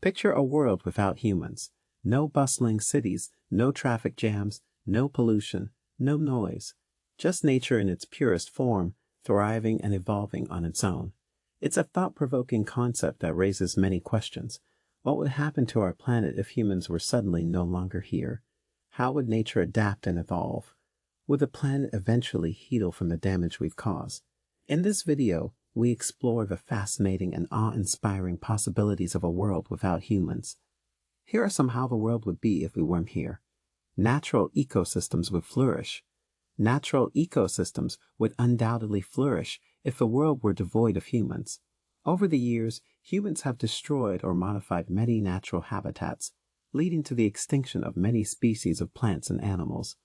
Picture a world without humans. No bustling cities, no traffic jams, no pollution, no noise. Just nature in its purest form, thriving and evolving on its own. It's a thought-provoking concept that raises many questions. What would happen to our planet if humans were suddenly no longer here? How would nature adapt and evolve? Would the planet eventually heal from the damage we've caused? In this video, we explore the fascinating and awe-inspiring possibilities of a world without humans. Here are some how the world would be if we weren't here. Natural ecosystems would flourish. Natural ecosystems would undoubtedly flourish if the world were devoid of humans. Over the years, humans have destroyed or modified many natural habitats, leading to the extinction of many species of plants and animals.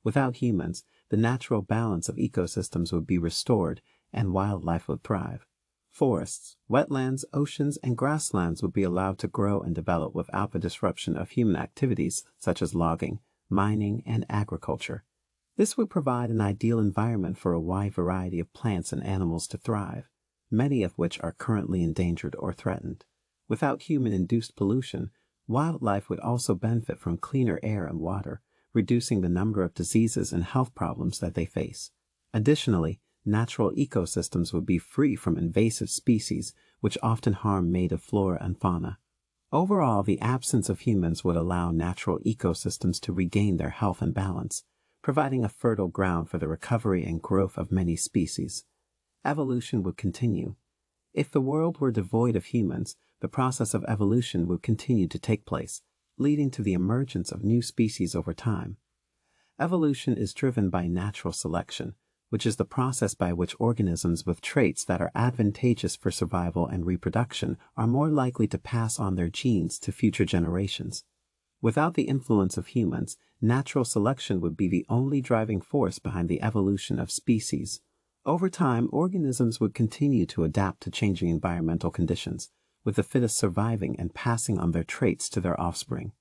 Without humans, the natural balance of ecosystems would be restored and wildlife would thrive. Forests, wetlands, oceans, and grasslands would be allowed to grow and develop without the disruption of human activities such as logging, mining, and agriculture. This would provide an ideal environment for a wide variety of plants and animals to thrive, many of which are currently endangered or threatened. Without human-induced pollution, wildlife would also benefit from cleaner air and water, reducing the number of diseases and health problems that they face. Additionally, natural ecosystems would be free from invasive species, which often harm native flora and fauna. Overall, the absence of humans would allow natural ecosystems to regain their health and balance, providing a fertile ground for the recovery and growth of many species. Evolution would continue. If the world were devoid of humans, the process of evolution would continue to take place, leading to the emergence of new species over time. Evolution is driven by natural selection, which is the process by which organisms with traits that are advantageous for survival and reproduction are more likely to pass on their genes to future generations. Without the influence of humans, natural selection would be the only driving force behind the evolution of species. Over time, organisms would continue to adapt to changing environmental conditions, with the fittest surviving and passing on their traits to their offspring.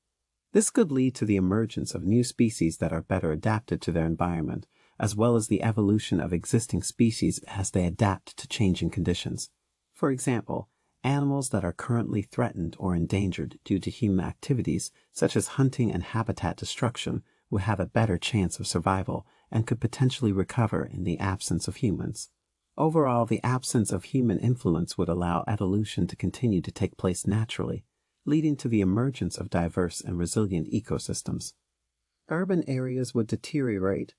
This could lead to the emergence of new species that are better adapted to their environment, as well as the evolution of existing species as they adapt to changing conditions. For example, animals that are currently threatened or endangered due to human activities, such as hunting and habitat destruction, would have a better chance of survival and could potentially recover in the absence of humans. Overall, the absence of human influence would allow evolution to continue to take place naturally, leading to the emergence of diverse and resilient ecosystems. Urban areas would deteriorate.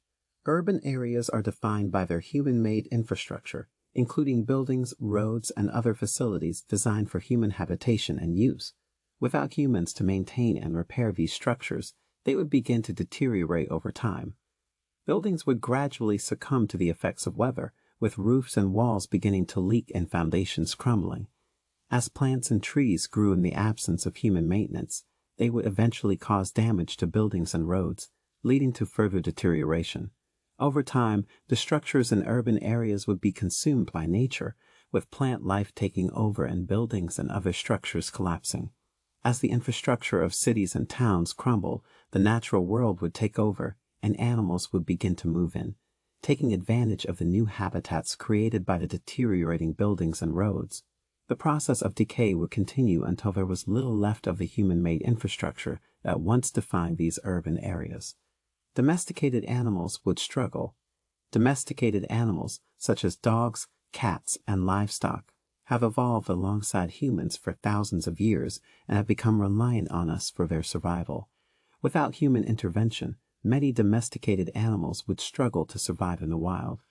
Urban areas are defined by their human-made infrastructure, including buildings, roads, and other facilities designed for human habitation and use. Without humans to maintain and repair these structures, they would begin to deteriorate over time. Buildings would gradually succumb to the effects of weather, with roofs and walls beginning to leak and foundations crumbling. As plants and trees grew in the absence of human maintenance, they would eventually cause damage to buildings and roads, leading to further deterioration. Over time, the structures in urban areas would be consumed by nature, with plant life taking over and buildings and other structures collapsing. As the infrastructure of cities and towns crumble, the natural world would take over, and animals would begin to move in, taking advantage of the new habitats created by the deteriorating buildings and roads. The process of decay would continue until there was little left of the human-made infrastructure that once defined these urban areas. Domesticated animals would struggle. Domesticated animals, such as dogs, cats, and livestock, have evolved alongside humans for thousands of years and have become reliant on us for their survival. Without human intervention, many domesticated animals would struggle to survive in the wild.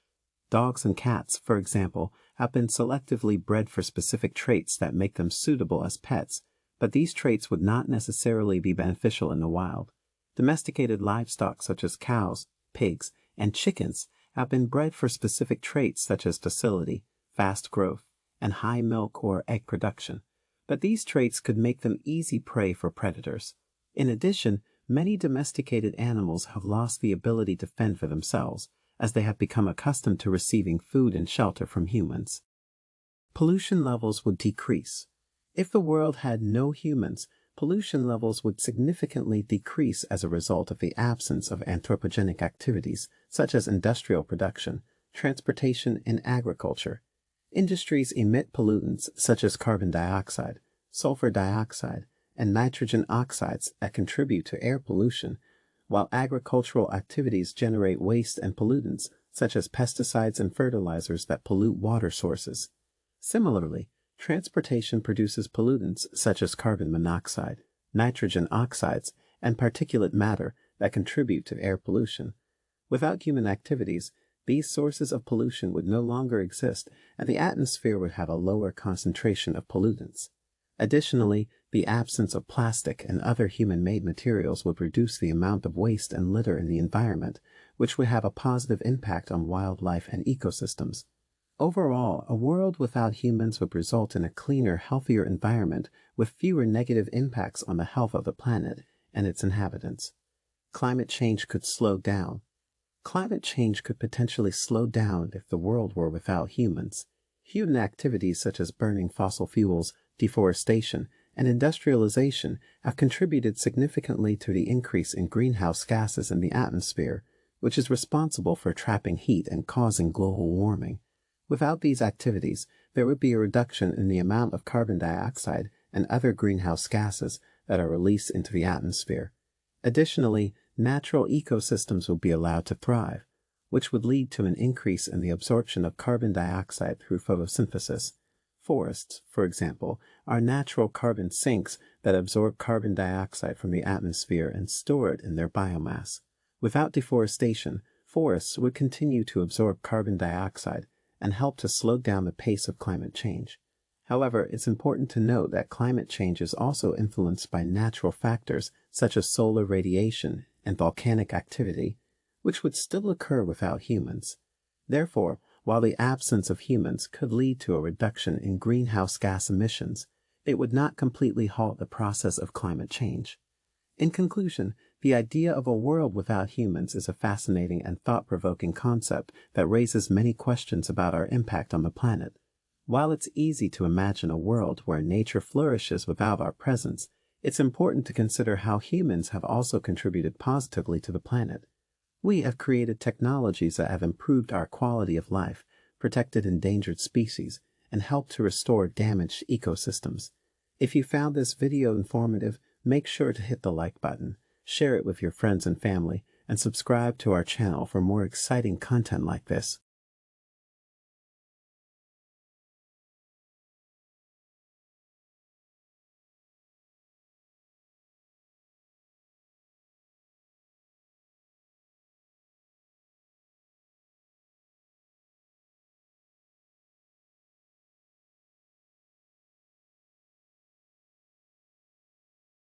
Dogs and cats, for example, have been selectively bred for specific traits that make them suitable as pets, but these traits would not necessarily be beneficial in the wild. Domesticated livestock such as cows, pigs, and chickens have been bred for specific traits such as docility, fast growth, and high milk or egg production, but these traits could make them easy prey for predators. In addition, many domesticated animals have lost the ability to fend for themselves, as they have become accustomed to receiving food and shelter from humans. Pollution levels would decrease. If the world had no humans, pollution levels would significantly decrease as a result of the absence of anthropogenic activities such as industrial production, transportation, and agriculture. Industries emit pollutants such as carbon dioxide, sulfur dioxide, and nitrogen oxides that contribute to air pollution, while agricultural activities generate waste and pollutants, such as pesticides and fertilizers that pollute water sources. Similarly, transportation produces pollutants such as carbon monoxide, nitrogen oxides, and particulate matter that contribute to air pollution. Without human activities, these sources of pollution would no longer exist, and the atmosphere would have a lower concentration of pollutants. Additionally, the absence of plastic and other human-made materials would reduce the amount of waste and litter in the environment, which would have a positive impact on wildlife and ecosystems. Overall, a world without humans would result in a cleaner, healthier environment with fewer negative impacts on the health of the planet and its inhabitants. Climate change could slow down. Climate change could potentially slow down if the world were without humans. Human activities such as burning fossil fuels, deforestation, and industrialization have contributed significantly to the increase in greenhouse gases in the atmosphere, which is responsible for trapping heat and causing global warming. Without these activities, there would be a reduction in the amount of carbon dioxide and other greenhouse gases that are released into the atmosphere. Additionally, natural ecosystems would be allowed to thrive, which would lead to an increase in the absorption of carbon dioxide through photosynthesis. Forests, for example, are natural carbon sinks that absorb carbon dioxide from the atmosphere and store it in their biomass. Without deforestation, forests would continue to absorb carbon dioxide and help to slow down the pace of climate change. However, it's important to note that climate change is also influenced by natural factors such as solar radiation and volcanic activity, which would still occur without humans. Therefore, while the absence of humans could lead to a reduction in greenhouse gas emissions, it would not completely halt the process of climate change. In conclusion, the idea of a world without humans is a fascinating and thought-provoking concept that raises many questions about our impact on the planet. While it's easy to imagine a world where nature flourishes without our presence, it's important to consider how humans have also contributed positively to the planet. We have created technologies that have improved our quality of life, protected endangered species, and helped to restore damaged ecosystems. If you found this video informative, make sure to hit the like button, share it with your friends and family, and subscribe to our channel for more exciting content like this.